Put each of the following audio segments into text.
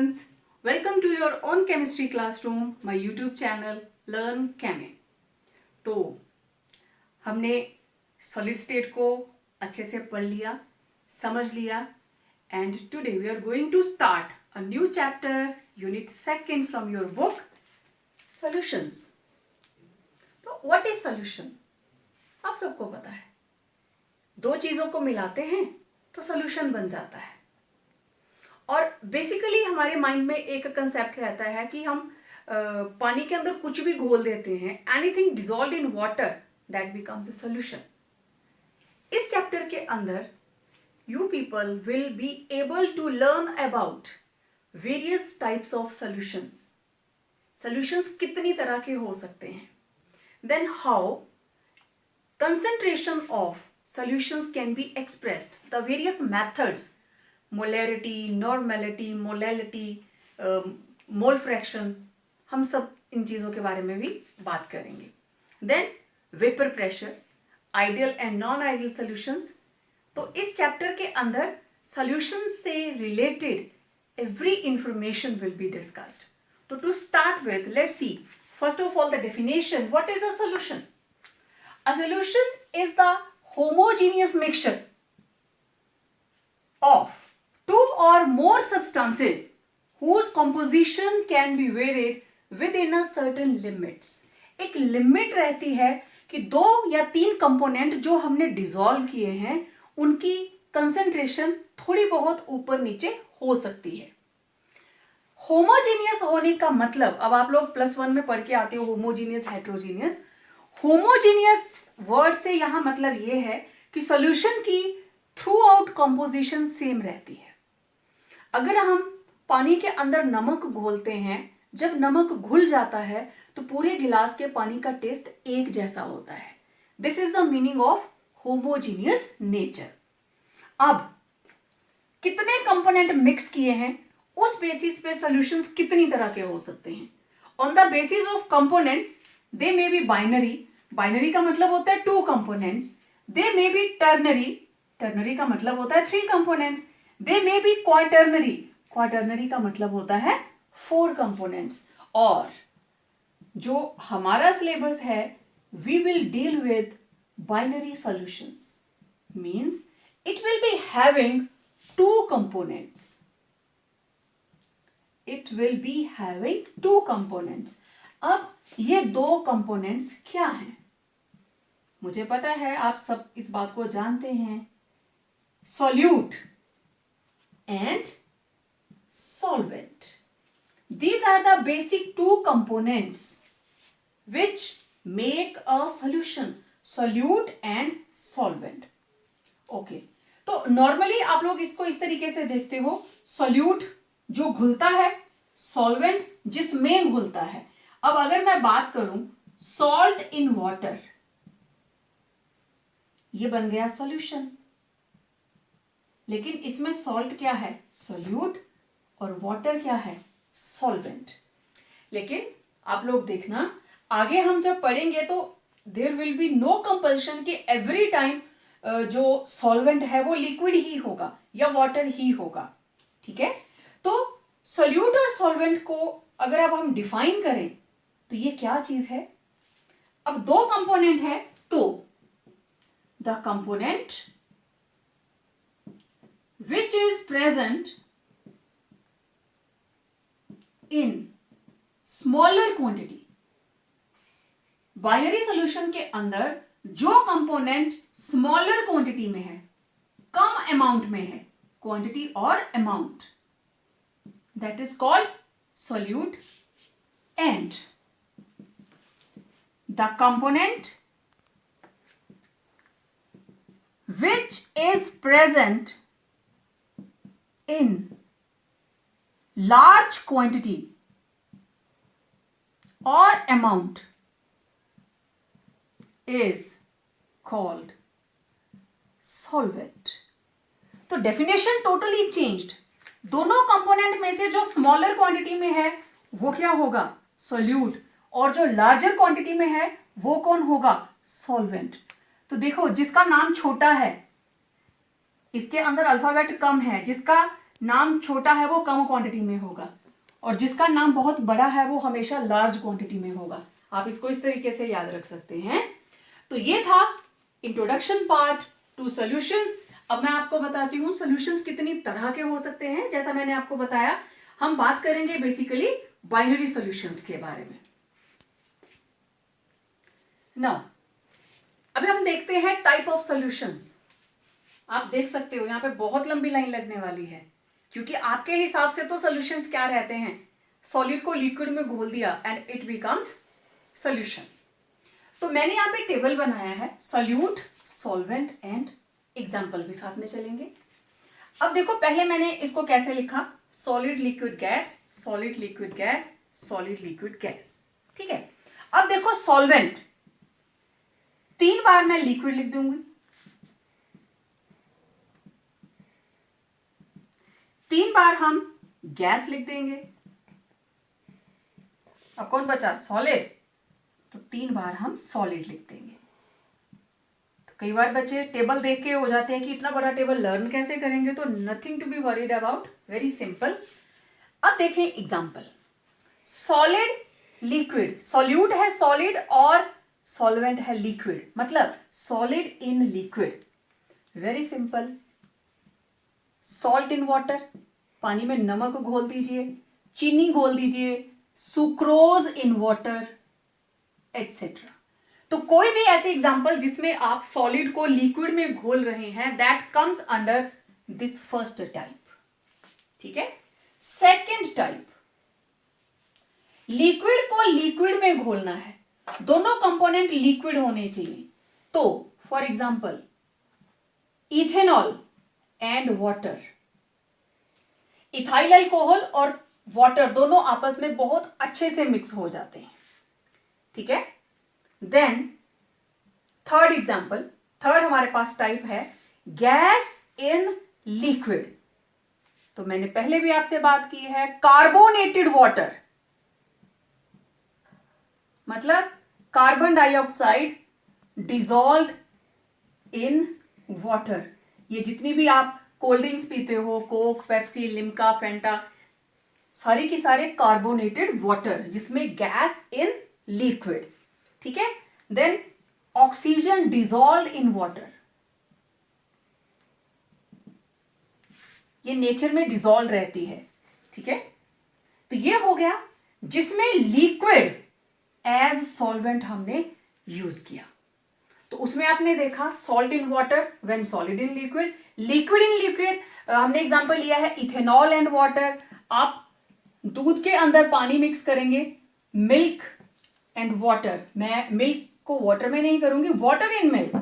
students, welcome to your own chemistry classroom, my YouTube channel Learn Chemi। तो हमने solid state को अच्छे से पढ़ लिया, समझ लिया and today we are going to start a new chapter, unit 2 from your book, solutions। तो what is solution? आप सबको पता है, दो चीज़ों को मिलाते हैं तो सॉल्यूशन बन जाता है। और बेसिकली हमारे माइंड में एक कंसेप्ट रहता है कि हम पानी के अंदर कुछ भी घोल देते हैं, anything dissolved in water that becomes a solution. इस चैप्टर के अंदर you people will be able to learn about various types of solutions. Solutions कितनी तरह के हो सकते हैं, then how concentration of solutions can be expressed, the various methods, molarity, normality, molality, mole fraction, हम सब इन चीज़ों के बारे में भी बात करेंगे। Then vapour pressure, ideal and non ideal solutions. तो इस चैप्टर के अंदर सॉल्यूशंस से related every information will be discussed. तो to start with let's see first of all the definition. What is a solution? A solution is the homogeneous mixture of two or more substances whose composition can be varied within a certain limits। एक limit रहती है कि दो या तीन component जो हमने dissolve किए हैं उनकी कंसेंट्रेशन थोड़ी बहुत ऊपर नीचे हो सकती है। होमोजीनियस होने का मतलब, अब आप लोग +1 में पढ़ के आते हो होमोजीनियस हेट्रोजीनियस। होमोजीनियस वर्ड से यहां मतलब यह है कि सॉल्यूशन की थ्रू आउट कंपोजिशन सेम रहती है। अगर हम पानी के अंदर नमक घोलते हैं, जब नमक घुल जाता है तो पूरे गिलास के पानी का टेस्ट एक जैसा होता है। This is the meaning of homogeneous nature. अब कितने कंपोनेंट मिक्स किए हैं उस बेसिस पे सॉल्यूशंस कितनी तरह के हो सकते हैं। On the basis of components they may be binary, binary का मतलब होता है 2 components. They may be ternary, ternary का मतलब होता है 3 components. They may be quaternary, quaternary का मतलब होता है 4 कंपोनेंट्स। और जो हमारा सिलेबस है we will deal with binary solutions, means it will be having 2 components. It will be having 2 components. अब ये 2 कंपोनेंट्स क्या हैं? मुझे पता है आप सब इस बात को जानते हैं, solute and solvent. These are the basic 2 components which make a solution, solute and solvent। Okay, तो नॉर्मली आप लोग इसको इस तरीके से देखते हो, सॉल्यूट जो घुलता है, सॉल्वेंट जिसमें घुलता है। अब अगर मैं बात करूं सॉल्ट इन वाटर, ये बन गया सॉल्यूशन, लेकिन इसमें सॉल्ट क्या है? सॉल्यूट, और वाटर क्या है? सॉल्वेंट। लेकिन आप लोग देखना आगे हम जब पढ़ेंगे तो there will be no compulsion कि एवरी टाइम जो सॉल्वेंट है वो लिक्विड ही होगा या वाटर ही होगा। ठीक है, तो सॉल्यूट और सॉल्वेंट को अगर अब हम डिफाइन करें तो ये क्या चीज है? अब 2 कंपोनेंट है तो the component which is present in smaller quantity. Binary solution के अंदर जो कंपोनेंट स्मॉलर क्वांटिटी में है, कम अमाउंट में है, क्वांटिटी और amount, that is called solute. And the component which is present in large quantity or amount is called solvent। तो definition totally changed. दोनों कंपोनेंट में से जो स्मॉलर क्वांटिटी में है वो क्या होगा? सॉल्यूट, और जो लार्जर क्वांटिटी में है वो कौन होगा? सॉल्वेंट। तो देखो जिसका नाम छोटा है, इसके अंदर अल्फाबेट कम है, जिसका नाम छोटा है वो कम क्वांटिटी में होगा, और जिसका नाम बहुत बड़ा है वो हमेशा लार्ज क्वांटिटी में होगा। आप इसको इस तरीके से याद रख सकते हैं। तो ये था इंट्रोडक्शन पार्ट टू सॉल्यूशंस। अब मैं आपको बताती हूँ सॉल्यूशंस कितनी तरह के हो सकते हैं। जैसा मैंने आपको बताया, हम बात करेंगे बेसिकली बाइनरी सॉल्यूशंस के बारे में। नाउ अभी हम देखते हैं टाइप ऑफ सॉल्यूशंस। आप देख सकते हो यहाँ पे बहुत लंबी लाइन लगने वाली है, क्योंकि आपके हिसाब से तो सॉल्यूशंस क्या रहते हैं, सॉलिड को लिक्विड में घोल दिया एंड इट बिकम्स सॉल्यूशन। तो मैंने यहाँ पे टेबल बनाया है, सॉल्यूट, सॉल्वेंट एंड एग्जाम्पल भी साथ में चलेंगे। अब देखो पहले मैंने इसको कैसे लिखा, solid liquid gas, solid liquid gas, solid liquid gas. ठीक है, अब देखो सॉल्वेंट, 3 बार मैं लिक्विड लिख दूंगी, 3 बार हम गैस लिख देंगे। अब कौन बचा, सॉलिड, तो 3 बार हम सॉलिड लिख देंगे। तो कई बार बच्चे टेबल देख के हो जाते हैं कि इतना बड़ा टेबल लर्न कैसे करेंगे, तो nothing to be worried about, very simple. अब देखें एग्जाम्पल, सॉलिड लिक्विड, सॉल्यूट है सॉलिड और सॉल्वेंट है लिक्विड, मतलब solid in liquid, very simple. Salt in water, पानी में नमक घोल दीजिए, चीनी घोल दीजिए, सुक्रोज इन वाटर एटसेट्रा। तो कोई भी ऐसी एग्जांपल जिसमें आप सॉलिड को लिक्विड में घोल रहे हैं, that comes under this first type. ठीक है, सेकेंड टाइप, लिक्विड को लिक्विड में घोलना है, दोनों कंपोनेंट लिक्विड होने चाहिए। तो for example ethanol and water, ethyl alcohol और वाटर दोनों आपस में बहुत अच्छे से मिक्स हो जाते हैं। ठीक है, देन थर्ड एग्जांपल, थर्ड हमारे पास टाइप है गैस इन लिक्विड। तो मैंने पहले भी आपसे बात की है, कार्बोनेटेड वाटर, मतलब carbon dioxide dissolve in water. ये जितनी भी आप कोल्ड ड्रिंक्स पीते हो, कोक, पेप्सी, लिम्का, फेंटा, सारी की सारे कार्बोनेटेड वाटर जिसमें गैस इन लिक्विड। ठीक है, then oxygen dissolve in water, ये नेचर में डिसॉल्व रहती है। ठीक है, तो ये हो गया जिसमें लिक्विड एज सॉल्वेंट हमने यूज किया। तो उसमें आपने देखा salt in water when solid in liquid, liquid in liquid हमने एग्जांपल लिया है इथेनॉल एंड वाटर। आप दूध के अंदर पानी मिक्स करेंगे, मिल्क एंड वाटर, मैं मिल्क को वाटर में नहीं करूंगी, वाटर इन मिल्क,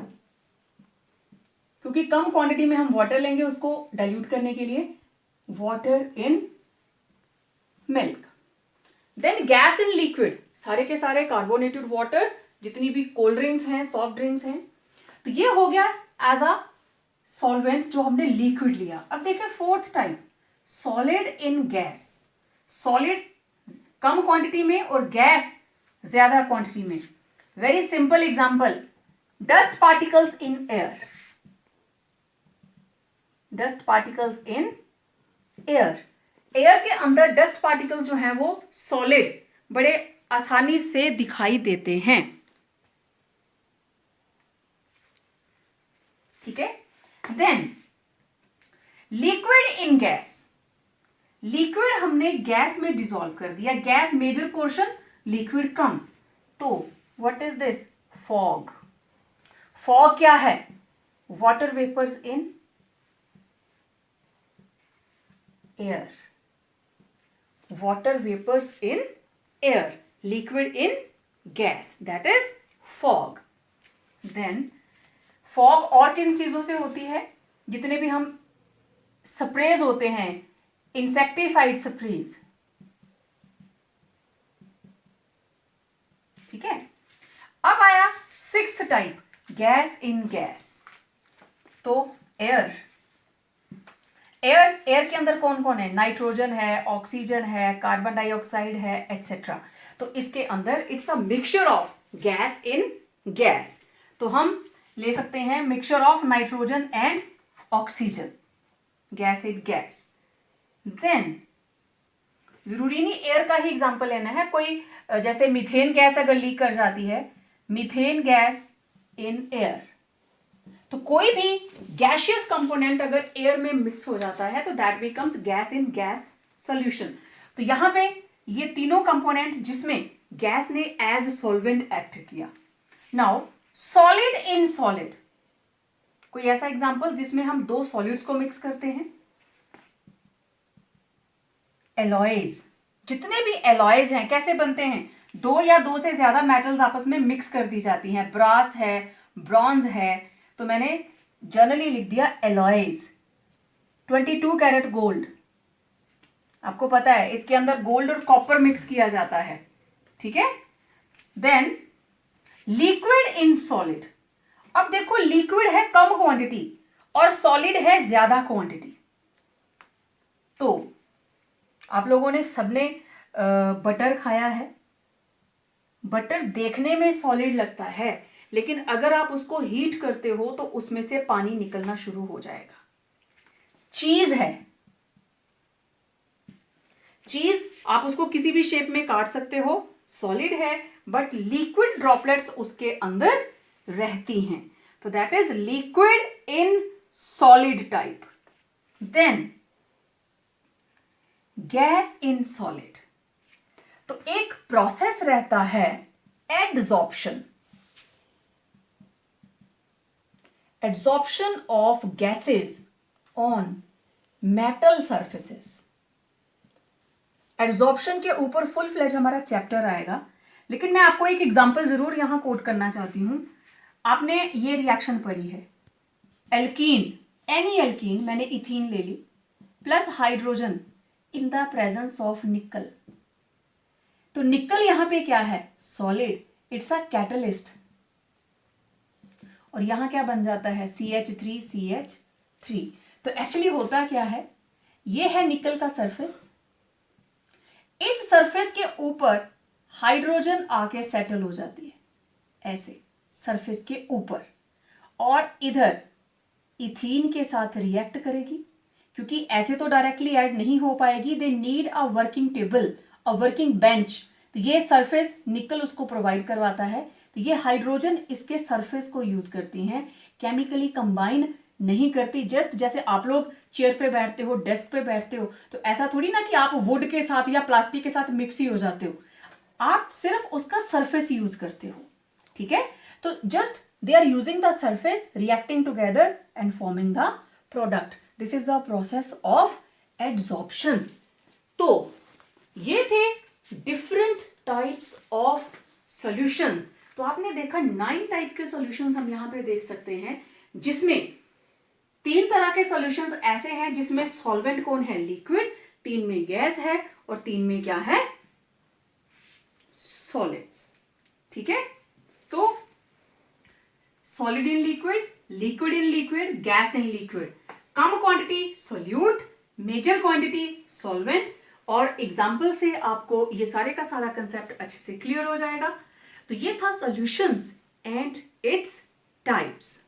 क्योंकि कम क्वांटिटी में हम वाटर लेंगे उसको डाइल्यूट करने के लिए, water in milk. Then gas in liquid, सारे के सारे कार्बोनेटेड वाटर, जितनी भी कोल्ड ड्रिंक्स हैं, सॉफ्ट ड्रिंक्स हैं। तो ये हो गया एज अ सॉल्वेंट जो हमने लिक्विड लिया। अब देखिए fourth type, solid in gas, solid come quantity में और गैस ज्यादा क्वांटिटी में। Very simple example, dust particles in air, dust particles in air, air के अंदर डस्ट पार्टिकल्स जो हैं वो सॉलिड बड़े आसानी से दिखाई देते हैं। ठीक है, then liquid in gas, liquid हमने गैस में डिसॉल्व कर दिया, गैस मेजर पोर्शन, लिक्विड कम, तो what is this, fog. Fog क्या है, water vapours in air, water vapors in air, liquid in gas, that is fog. Then fog और किन चीजों से होती है, जितने भी हम स्प्रेज होते हैं, इंसेक्टिसाइड स्प्रेज। ठीक है, अब आया sixth type, gas in gas. तो एयर, एयर के अंदर कौन कौन है, नाइट्रोजन है, ऑक्सीजन है, कार्बन डाइऑक्साइड है, एटसेट्रा। तो इसके अंदर it's a mixture of gas in gas. तो हम ले सकते हैं mixture of nitrogen and oxygen, gas in gas. Then जरूरी नहीं एयर का ही एग्जांपल लेना है, कोई जैसे मीथेन गैस अगर लीक कर जाती है, मीथेन गैस इन एयर, तो कोई भी गैशियस कंपोनेंट अगर एयर में मिक्स हो जाता है तो that becomes gas in gas solution. तो यहां पे ये तीनों कंपोनेंट जिसमें गैस ने एज सॉल्वेंट एक्ट किया। नाउ सॉलिड इन सॉलिड, कोई ऐसा एग्जांपल जिसमें हम दो सॉलिड्स को मिक्स करते हैं? एलॉयज, जितने भी एलॉयज हैं कैसे बनते हैं? दो या दो से ज्यादा मेटल्स आपस में मिक्स कर दी जाती हैं, ब्रास है, ब्रॉन्ज है, तो मैंने जनरली लिख दिया एलॉयज। 22 कैरेट गोल्ड, आपको पता है इसके अंदर गोल्ड और कॉपर मिक्स किया जाता है, ठीक है। देन लिक्विड इन सॉलिड, अब देखो लिक्विड है कम क्वांटिटी और सॉलिड है ज्यादा क्वांटिटी। तो आप लोगों ने सबने बटर खाया है, बटर देखने में सॉलिड लगता है, लेकिन अगर आप उसको हीट करते हो तो उसमें से पानी निकलना शुरू हो जाएगा। चीज है, चीज आप उसको किसी भी शेप में काट सकते हो, सॉलिड है, बट लिक्विड ड्रॉपलेट्स उसके अंदर रहती हैं, तो that is liquid in solid type. Then gas in solid, तो एक प्रोसेस रहता है adsorption, adsorption of gases on metal surfaces. Adsorption के ऊपर फुल फ्लेज हमारा चैप्टर आएगा, लेकिन मैं आपको एक एग्जांपल जरूर यहां कोट करना चाहती हूं। आपने ये रिएक्शन पढ़ी है, एल्कीन, एनी एल्कीन, मैंने इथीन ले ली, plus hydrogen in the presence of nickel. तो निकल यहां पे क्या है? सॉलिड, इट्स अ कैटलिस्ट, और यहां क्या बन जाता है? CH3CH3। तो एक्चुअली होता क्या है, ये है निकल का सरफेस, इस सरफेस के ऊपर हाइड्रोजन आके सेटल हो जाती है ऐसे सरफेस के ऊपर, और इधर इथीन के साथ रिएक्ट करेगी, क्योंकि ऐसे तो डायरेक्टली ऐड नहीं हो पाएगी, they need a working table, a working bench. तो ये सरफेस निकल उसको प्रोवाइड करवाता है, तो ये हाइड्रोजन इसके सरफेस को यूज करती हैं, केमिकली कंबाइन नहीं करती। जस्ट जैसे आप लोग चेयर पे बैठते हो, डेस्क पे बैठते हो, तो ऐसा थोड़ी ना कि आप वुड के साथ या प्लास्टिक के साथ मिक्स ही हो जाते हो, आप सिर्फ उसका सरफेस यूज करते हो, ठीक है। तो just they are using the surface, reacting together and forming the product. This is the process of adsorption. तो ये थे डिफरेंट टाइप्स ऑफ सॉल्यूशंस। तो आपने देखा 9 टाइप के सॉल्यूशंस हम यहां पे देख सकते हैं, जिसमें 3 तरह के सॉल्यूशंस ऐसे हैं जिसमें सॉल्वेंट कौन है? लिक्विड, 3 में गैस है, और 3 में क्या है? सॉलिड्स, ठीक है। तो solid in liquid, liquid in liquid, gas in liquid, कम quantity solute, major quantity solvent, और एग्जाम्पल से आपको ये सारे का सारा कंसेप्ट अच्छे से क्लियर हो जाएगा। तो ये था सॉल्यूशंस एंड इट्स टाइप्स।